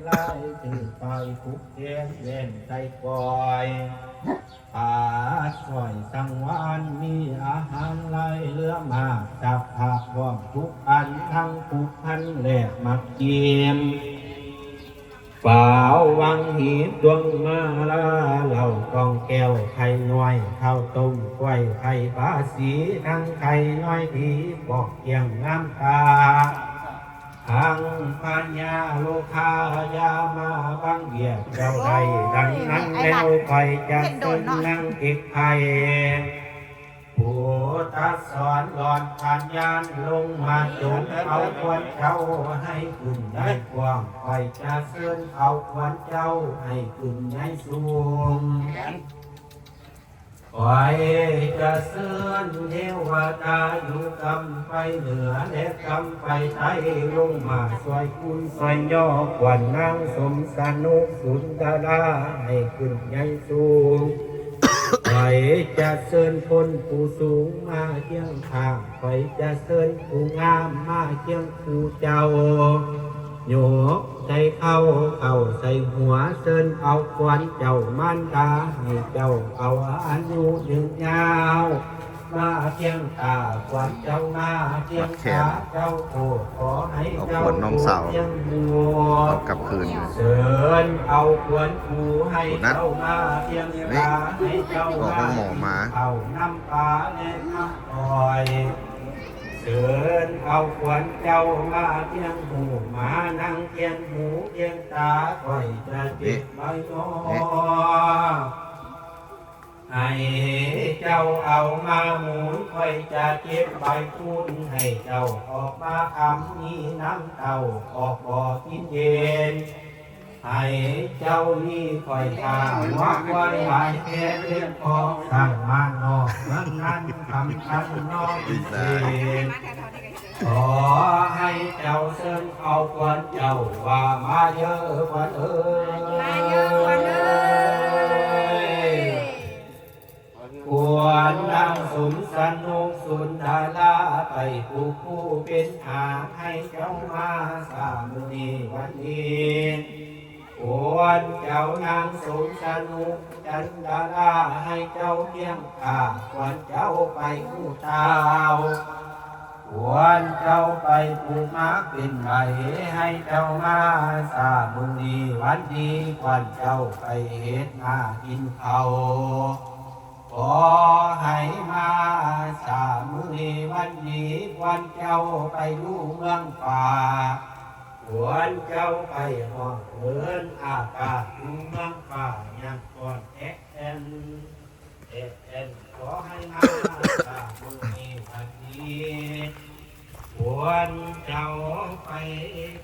ได้ถือไปทุกเทียนเล่นใจก่อยปาสอยสังวานมีอาหารไหลเรือมาจับผักร่วมทุกอันทั้งทุกอันแหลกมักเกียมฝ่าววังหีบดวงมาลาเหล่ากองแก้วไข่น้อยข้าวต้มกล้วยไข่ปลาสีทั้งไข่น้อยทีบอกเกียงน้ำตาทั้งปัญญาโลคายามาบังเบียดเจ้าใดดังนั้นแล้วคอยจะต้นนั่งติดไข่ผู้ตัดสอนหลอนปัญญาลงมาจนเอาควรเจ้าให้ขึ้นได้กว้างคอยจะเสื่อนเอาควรเจ้าให้ขึ้นได้สูงคอยจะเสื่อนเทวดาอยู่กำไปเหนือและกำไปใต้ลงมาสวยคุณสวยย่อกว่านางสมสนุกสุนทราให้ขึ้นใหญ่สูงคอยจะเสื่อนคนผู้สูงมาเคียงข้างคอยจะเสื่อนผู้งามมาเคียงผู้เจ้าโยกใส่เข้าใส่หัวเซินเอาควันเจ้ามันตาให้เจ้าเอาอายุยืนยาวมาเพียงตาควันเจ้ามาเพียงตาเจ้าโอ้ขอให้เจ้ายังมัวกลับคืนเซินเอาควันผูให้เจ้ามาเพียงตาให้เจ้ามาเอาน้ำตาและน้ำอ้อยเชิญเอาขวัญเจ้ามาเพียงหูมานั่งเทียนหูเทียงตาคอยจะจิตไม่ยอให้เจ้าเอามาหมุนคอยจะเจ็บใบพูนให้เจ้าออกมาคำนี้น้ำเต่าออกบ่อกินเย็นให้เจ้านี่คอยตาวักไว้หลายแค่เรื่องของสั่งมานอกเมืองนั้นทำชันนอกพิเศษขอให้เจ้าเชิญเอาควันเจ้าว่ามาเยอะควันเอ้ยควรนั่งสมสนุกสุนทราไปผู้เป็นหาให้เจ้ามาสามุนีวันนี้ควรเจ้านางสมสนุกจันดาราให้เจ้าเพียงข้าควรเจ้าไปผู้เจ้าควรเจ้าไปผู้มักเป็นใบให้เจ้ามาสาบุนีวันดีควรเจ้าไปเฮ็ดมากินเขาขอให้มาสามุนีวันดีควรเจ้าไปดูเมืองป่าควรเจ้าไปห้องเดินอากาศดูเมืองป่ายังก่อนเอ็นขอให้มาสามุนีวันดีควรเจ้าไป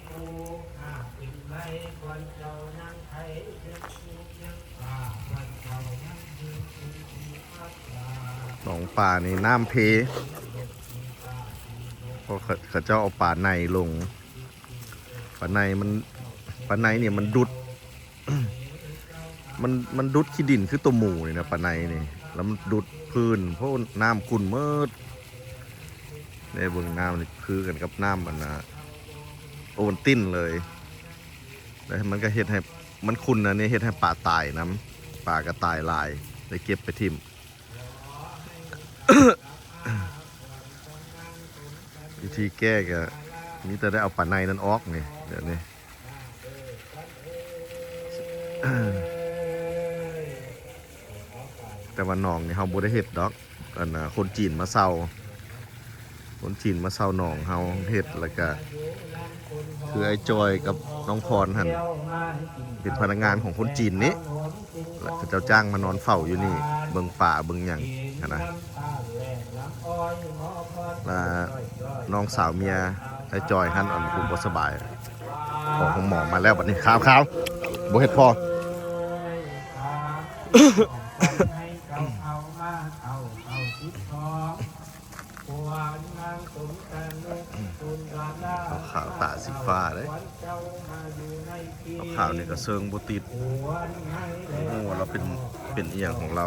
ผู้ข้าเป็นไรควรเจ้านั่งไทยเจ้าผู้ยังป่าควรเจ้านั่งยืนหนองป่านี่น้ำเพเพราะเขาเจ้าเอาป่าในลงป่าในเนี่ยมันดุด มันดุดขี้ดินคือตัวหมูนี่นะป่าในนี่แล้วมันดุดพื้นเพราะน้ำขุ่นเมื่อในเบื้องน้ำนี่คือกันกับน้ำมันนะโอวันติ้นเลยแล้วมันก็เห็ดให้มันขุ่นนะนี่เห็ดให้ป่าตายน้ำป่าก็ตายลายเลยเก็บไปทิ่ม วิธีแก้ก็มีแต่ได้เอาป่าในนั้นออกไงเดี๋ยวนี้ แต่ว่าหนองนี่เขาบ่ได้เฮ็ดดอกอันน่ะคนจีนมาเซาหนองเฮาเฮ็ดแล้วก็คือไอ้จอยกับน้องพรหั่นเป็นพนักงานของคนจีนนี้แล้วเขาเจ้าจ้างมานอนเฝ้าอยู่นี่เบิ่งป่าเบิ่งหยังนะแล้วน้องสาวเมียไอ้จอยหั่นอันกูบ่สบายของหมอมาแล้วบัดนี้ขาวบ่เฮ็ดพอขาวตาสีฟ้าเลยขาวนี่ก็เซิงบุติดโอ้เราเป็นเอียงของเรา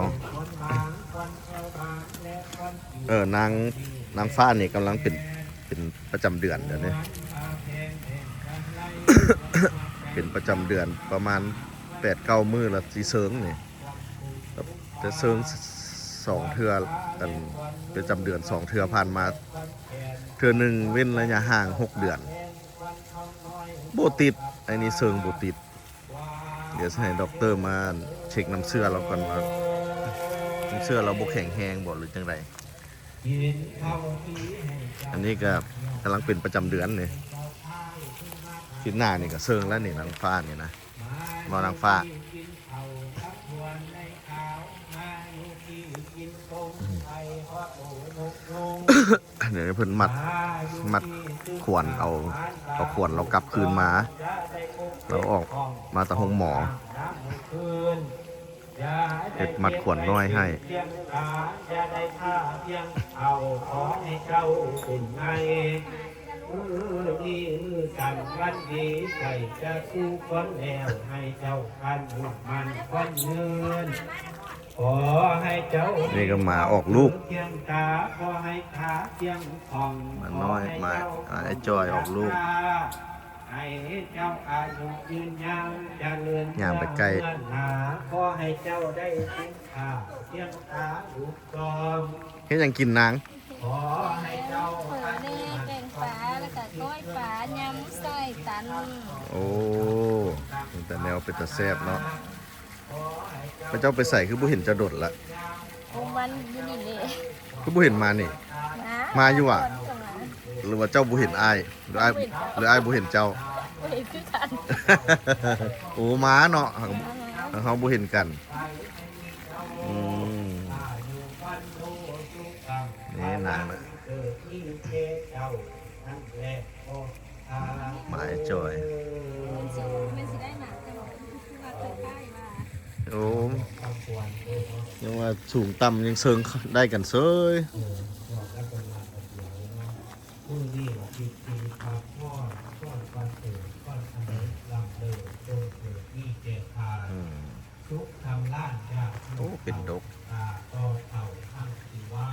นางฟ้านี่กำลังเป็นประจำเดือนเดี๋ยวนี้ เป็นประจำเดือนประมาณ8-9 มื้อละสิเซิงนี่จะเซิง2 เทื่อกันประจำเดือน2 เทื่อผ่านมาเทื่อหนึงเว้นระยะห่าง6 เดือนบ่ติดไอ้นี่เซิงบ่ติดเดี๋ยวให้ด็อกเตอร์มาเช็คน้ำเชื่อเราก่อนว่าน้ำเชื่อเราบ่แข็งแรงบ่หรือจังไดอันนี้ก็กำลังเป็นประจำเดือนนี่ทิศหน้านี่ก็เซิงแล้วนี่นางฟ้านี่นะมานางฟ้าเดี๋ยวเพิ่นมัดขวนเอาขวนเรากลับคืนมาเราออกมาตะหงหมอเฮ็ดมัดขวนน้อยให้นี่สั่งวันดีใส่จะสู้คนแล้วให้เจ้าพันมันคนเงินขอให้เจ้า นี่ก็หมาออกลูก เพียงตาขอให้ขาเพียงผ่อง มันน้อยมาไอ้จอยออกลูก ให้เจ้าอายุยืนยาวเจริญ ย่างไปใกล้ ขอให้เจ้าได้กินข้าวเพียงตาลูกกอง เฮ็ดหยังกินนาง ขอให้เจ้า เปิดเล่แกงปลาแล้วก็ก้อยปลายำไส้ตัน โอ้แต่แนวเป็นตะแซ่บเนาะพระเจ้าไปใส่คือบ่เห็นจะดดละ โอ้มันอยู่นี่เลย คือบ่เห็นมานี่ นะ มาอยู่อ่ะ หรือว่าเจ้าบ่เห็นอ้ายหรืออ้ายบ่เห็นเจ้า เฮ้ยคือกัน โอ้ม้าเนาะเขาบ่เห็นกันอืมนี่นางนะหมายจอย มันสิได้หนักจังคือว่าใกล้ๆว่า โอ้ยังว่าสูงต่ำยังเซิงได้กันเซย ผู้นี้จิตตีปากพ่อก้อนปันเถิดก้อนทะเลลำเดินโตเถิดนี่เจ็บขาดทุกทำล้านจาก โอ้เป็นดก ตาต่อเต่าทั้งสีว่า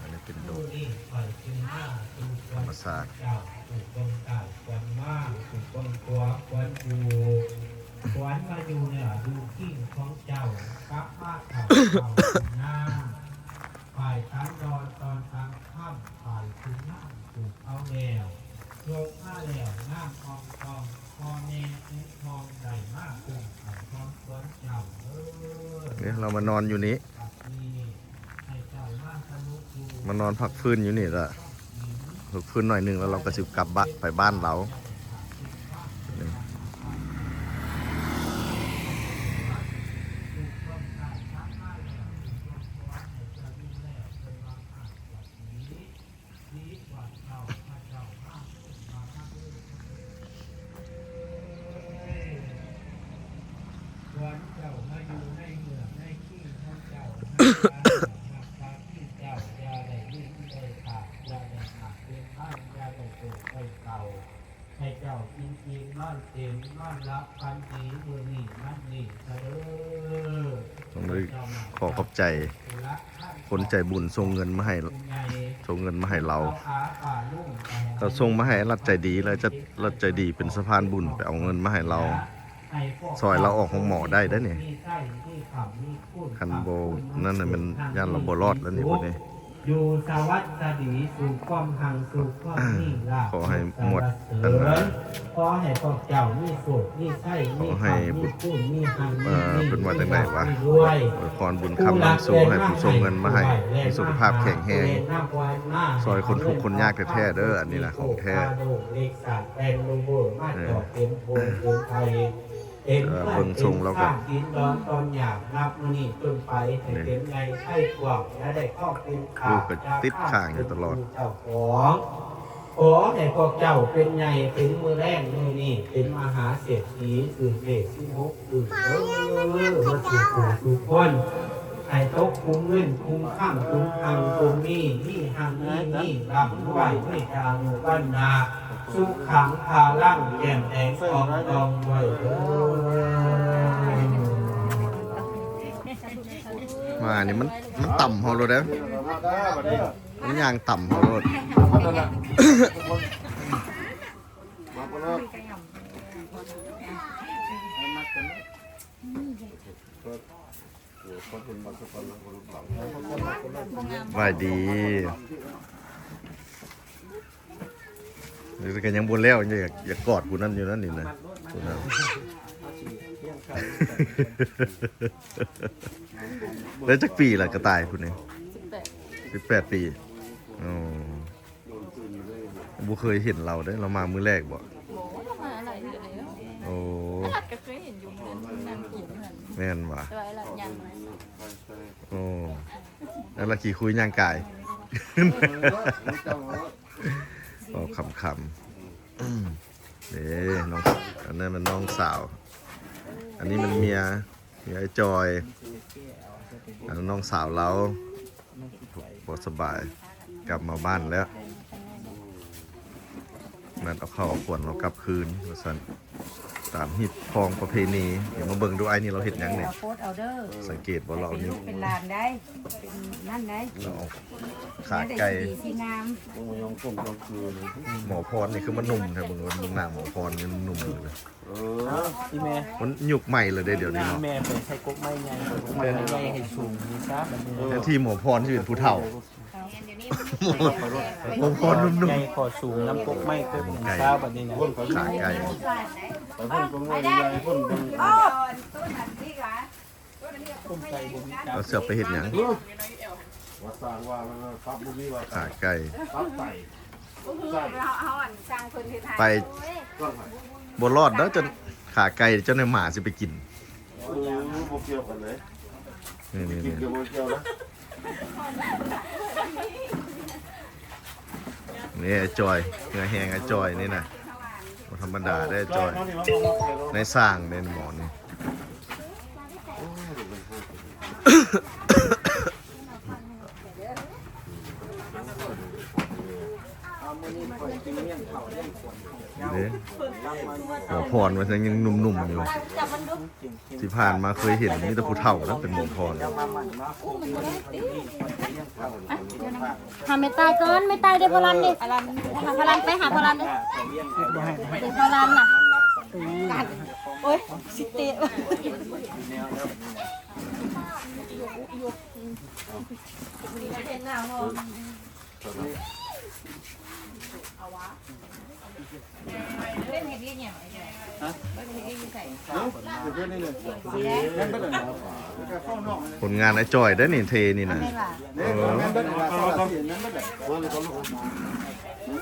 อันนี้เป็นด ผู้ ก นี้ปล่อยจึงหน้าสู่ค ธร ว รมศาสตร์ เจ้าสู่คนเก่าควรมากสู่คนตัวควรอยู่ควรมาอยู่เนี่ยดูขี้ของเจ้ากับมาเข่าเข่าหน้าฝ่ายทางดอนตอนทางข้ามฝ่ายถึงหน้าถูกเอาแล้วโลกมาแล้วน้ำทองทองพอเนนทองใหญ่มากขึ้นเขาทองควรเจ้าเนี่ยเรามานอนอยู่นี้ ให้เจ้ามาสนุกอยู่ มานอนพักฟื้นอยู่นี่ละพักฟื้นหน่อยหนึงแล้วเราก็สิกลับไปบ้านเรานี่วันเจ้ามาอยู่ในเมืองในขี้ของเจ้าหักตาที่เจ้าอย่าได้ยิ่งได้ขาดอย่าได้ขาดเป็นข้างอย่าได้โกรธไปเก่าให้เจ้ากินกินนอนเต็มนอนรับพันธีมือนี่นั่นนี่เออ ต้องเลยขอขอบใจ คนใจบุญส่งเงินมาให้เราเราส่งมาให้รัฐใจดีแล้วจะรัฐใจดีเป็นสะพานบุญไปเอาเงินมาให้เราซอยเราออกของหมอได้ได้เนี่ยคันโบนั่นน่ะมันย่านเราบ่รอดแล้วนี่พวกนี้ อยู่สวัสดีสู่ความหังสู่ความนิ่งลา ขอให้หมดปัญหา ขอให้พวกเจ้ามีสุขมีไส้มี ขอให้ มีพูดมีหังมี เป็นว่าจังไหนวะ มีด้วย อวยพรบุญคำนำสู่ให้ผู้ส่งเงินมาให้มีสุขภาพแข็งแรงซอยคนทุกข์คนยากแท้ๆเด้ออันนี้นะของแท้ เบิ่งทรงแล้วก็ กินร้อนตอนอยากนับนี่จนไปให้เป็นไงไข้กว่างและได้เข้าเป็นข่าว ลูกก็ติดข้างอยู่ตลอด เจ้าของขอให้พวกเจ้าเป็นไงเป็นมือแรกมือนี่เป็นมหาเศรษฐีสื่อเด็กที่มุกสื่อมาสู่ผู้ทุกคนให้ตกคุ้มเงินคุ้มข้ามคุ้มหังคุ้มนี่นี่หังนี่ลำด้วยไม่จางบ้านนาสุขังพาลั่งแก่มแดงทองทองไว้มานี่มันต่ำเฮาโลดเด้อมันย่างต่ำเฮาโลด ไหวดีนี่ก็ยังบนแล้วอยากกอดกูนั่นอยู่นั่นนี่นะกูนั่น แล้วจักปีล่ะกระต่ายคุณเนี่ย18 ปีอ๋อบุเคยเห็นเราได้เรามามื้อแรกบ่ โอ้มาหลายเดือนแล้ว โอ้ หลัดก็เคยเห็นอยู่เดือนนั่งกินเหมือน แม่นว่ะ แต่ว่าหลัดยัง โอ้แล้วเราขี่คุยย่างกายก็ขำๆเด้น้องอันนั้นมันน้องสาว อันนี้มันเมียไอ้จอยอันนั้นน้องสาวเราปวดสบายกลับมาบ้านแล้วนั่นเอาเข้าวเอาขวดเรากลับคืนว่าซั่นตามฮิตพองประเพณีเดี๋ยวมาเบิ่งดูไอ้นี่เราเห็นยังเนี่ย เอาโพสเอาเด้อ สังเกตว่าเราเอานิ้ว เป็นลานได้ เป็นนั่นได้ เราเอาขาไก่ สีสีงาม หมอพรนี่คือมันหนุ่มครับเบิ่งว่าหน้าหมอพรนี่หนุ่มเลย ที่แม่ มันหยุกใหม่เลยเดี๋ยวนี้เนาะ แม่ไปใช้กกไม้ใหญ่ไม้ใหญ่ให้สูงมีซะแบบนี้ แทนที่หมอพรที่เป็นผู้เฒ่า หมอพรนุ่ม ใหญ่ขอสูงน้ำกกไม้ก็เป็นซะแบบนี้นะ ๆขาไก่ เราเสือกไปเห็นหยังขาไก่ไปบนรอดแล้วจนขาไก่เจ้าในหมาสิไปกินนี่นี่ไอ้จอยเนื้อแห้งไอ้จอยนี่นะบ่ธรรมดาได้ไอ้จอยในสร้างในหมอนี่ นี่หมอพรมันยังหนุ่มๆอยู่ที่ผ่านมาเคยเห็นมีแต่ผู้เฒ่าแล้วเป็นหมอพร หาไม่ตายก่อนไม่ตายเดี๋ยวพลันดิหาพลันไปหาพลันดิเดี๋ยวพลันน่ะกันโอ้ยสิเตะเล่นเห็ดเลี้ยงอย่างไรเล่นเห็ดเลี้ยงใส่ ผลงานไอ้จอยได้นี่เทนี่นะ ไม่ล่ะ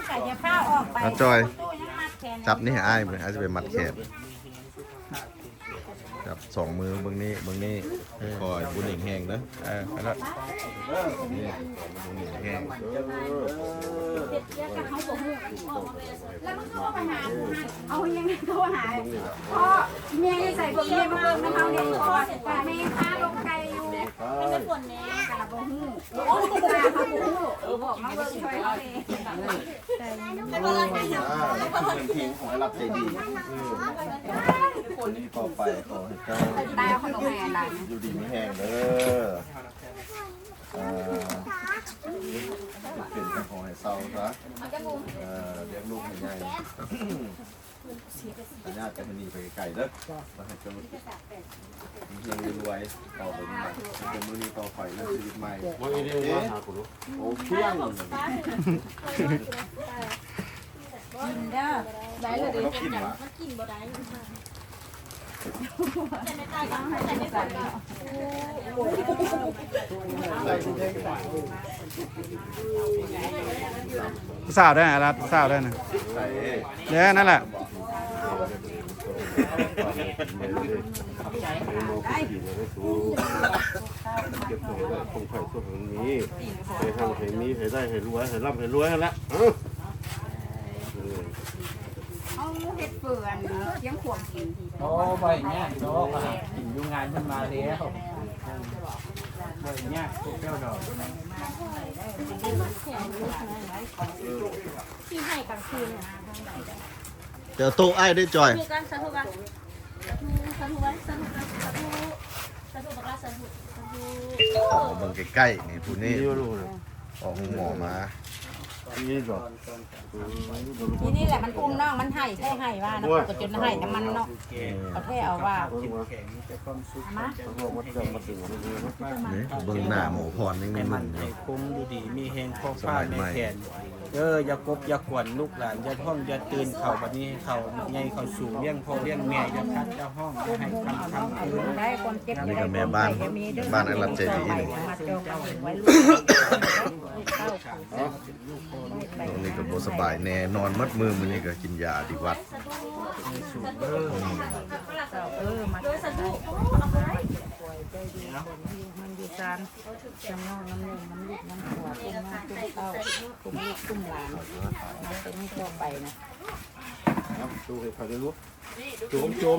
ใส่จะข้าวออกไป ไอ้จอย ตู้ยังมัดแขน จับนี่ให้อ้ายมันอาจจะเป็นมัดแขนจับ2 มือเบื้องนี้คอยบุญหนิงแห้งนะแล้วนี่บุญหนิงแห้ง แล้วมันก็มาหาเอายังไงโทรหาพ่อเมียใส่ผมเมียมาเบิ่งน้ำเฮาเนี่ยพ่อแต่แม่ค้าลงไก่อยู่ ไม่ได้ฝนแน่ กะบ่ฮู้โอ้ยตาเขาบ่ฮู้บอกมาเบิ่งช่วยเขาเอง ไม่พลันไม่หนัก เป็นทีมของรับใจดีต่อไปขอให้เจ้า ตายเอาขนมแม่หลาน อยู่ดีไม่แห้งเด้อเป็นขอให้เศร้าซะเลี้ยงลูกให้ใหญ่ญาติกันมันนี่ไปไกลเด้อมาให้เจ้าเฮียงรวยต่อไปนี้เป็นมือนี้ต่อไปเรื่องชีวิตใหม่โอ้เพียง กินเด้อ ได้เลยดิเป็นอย่างมันกินบ่ได้แต่ไม่ตายก็แต่ไม่ฝนก็ สาวได้นะรัดสาวได้นะเดี๋ยวนั่นแหละ เก็บตัวได้คงไข่ตัวของนี้ให้ทางให้มีให้ได้ให้รวยให้ร่ำให้รวยนั่นแหละ เอาเฮ็ดเปื่อนยังขวบกิน โอ้ใบเนี่ยโจ๊กกินยุ่งงานขึ้นมาแล้วใบเนี่ยทุกเจ้าดอก ที่ให้กลางคืน เจอโต๊ะไอ้ได้จอย มีการสาธุกันสาธุกันสาธุกันสาธุสาธุบักลาสาธุสาธุ เบิ่งใกล้ๆนี่ผู้นี้ นี่ว่าลูกนะ ออกหมอมา นี่หรอ ทีนี่แหละมันอุ้มน้องมันให้แท้ให้ว่านะก็จนให้น้ำมันเนาะเอาแท้เอาว่ามา เขาบอกว่าจะมาถึงวันนี้นะ นี่เบิ่งหน้าหมูพรยังไม่มึน ให้ เนาะ คุ้มดูดีมีแหงข้อ ส ฟ้า มัย แม่ ใหม่ แขนอย่ากบอย่ากวนลูกหลานอย่าห้องอย่าตื่นเข่าบัดนี้เข่าใหญ่เข่าสูงเลี้ยงพ่อเลี้ยงแม่อย่าคัดอย่าห้องอย่าให้คำ ได้คนเจ็บ นี่ก็แม่บ้านบ้านไอ้รัดเจดีนี่ มาจองไว้ลูก ตรงนี้ก็บ่สบายแน่นอนมัดมือมื้อนี้ก็กินยาดีวัด มาโดยสะดวกมันอยู่ซานจำนองน้ำหนึ่งน้ำลูกน้ำหัวกุ้งน้ำกุ้งเต้ากุ้งลูกกุ้งหลานมันเป็นไม่ทั่วไปนะ ดูให้เขาได้รู้โจม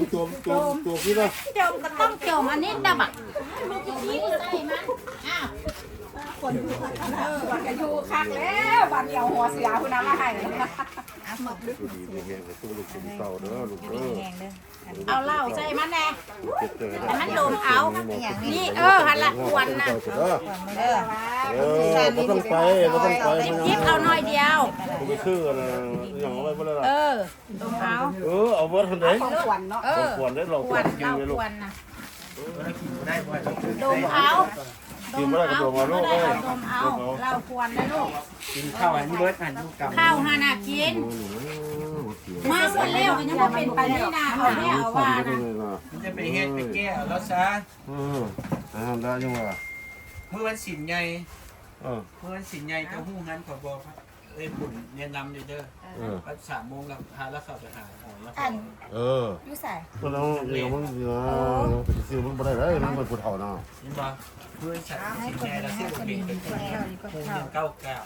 พี่นะ จมก็ต้องจมอันนี้ดับอ่ะ บัดกันอยู่คักแล้วบัดเดียวหัวเสียคุณน้ำมาให้ ดูดีมีแหงกับตู้ลูกเป็นเต่าเด้อลูกเด้อ เอาเหล้าใส่มันแน่ เจ็บเจอ แต่มันโดมเอานี่หันละควนนะ ไม่ต้องไปไม่ต้องไป ยิบเอาหน่อยเดียว ผมไปซื้ออะไรอย่างไรไม่ได้หรอ โดมเอา เอาเบิร์ดทันเด้ ของขวัญเนาะ ควรได้เรา ค คว วร ร กิน เอา เลยลู ค ก วรนะ ได้บ่ โดมเอา กินไม่ได้ก็ตัวมาลูกเอ้ย โดมเอาเราควรนะลูก กินข้าวอันนี้เบิร์ดอันลูกกำ ข้าวหานากินมาส่วนเร็วมันยังไม่เป็นไปนี่นะเอาแน่เอาว่านะ มันจะไปเฮ็ดไปแก้แล้วซะ ได้ยังไง เมื่อวันสินใหญ่ เออ เมื่อวันสินใหญ่เจ้าหู้งั้นขอบอกบุญแนะนำเด้อว่า3 โมงแล้วหาแล้วเข้าไปหาหอยแล้ว เออ อยู่ใส่ ก็แล้วเดี๋ยวมันไปซื้อมันไม่ได้เลยมันเป็นผู้เฒ่าเนาะ นี่บ่เพื่อนฉันสินใหญ่แล้วสิบ่เป็นผู้ยังเก้าเก้า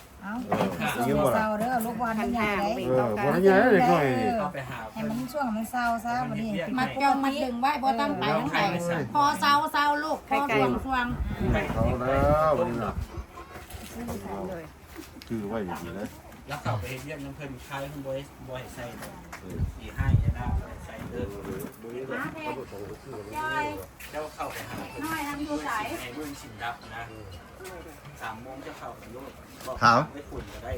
ยืมบ่ล่ะ เศร้าเด้อลูกวันมันใหญ่เลย วันนี้เด็กหน่อย เข้าไปหา ให้มันช่วงมันเศร้าซะวันนี้ มาจองมาดึงไว้บ่ต้องไปทั้งไหนพอเศร้าลูกพอสวงสวง เขาแล้ววันนี้นะคือไว้อย่างนี้เลย แล้วเข้าไปเฮ็ดเวียกน้ำเพิ่นคายข้างบนบ่ให้ใส่สิให้นะใส่เด้อเจ้าเข้าไปหาน้อยทำอยู่ไสให้เบิ่งสินดับนะ3 โมงจะเข้าไปโลดบอกได้ฝุ่นก็ได้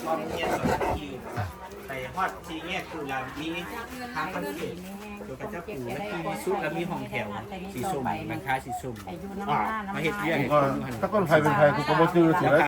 มองเงียบสถานที่ไปฮอดที่แยกคือลานนี้ทางประเทศตัวกระเจ้าปู่และที่สุดแล้วมีห้องแถวสีส้มราคาสีส้ม ไปอยู่น้ำหน้าน้ำ มาเฮ็ดเวียก ถ้าก้อนไฟเป็นไฟกูก็บ่ซื้อสิได้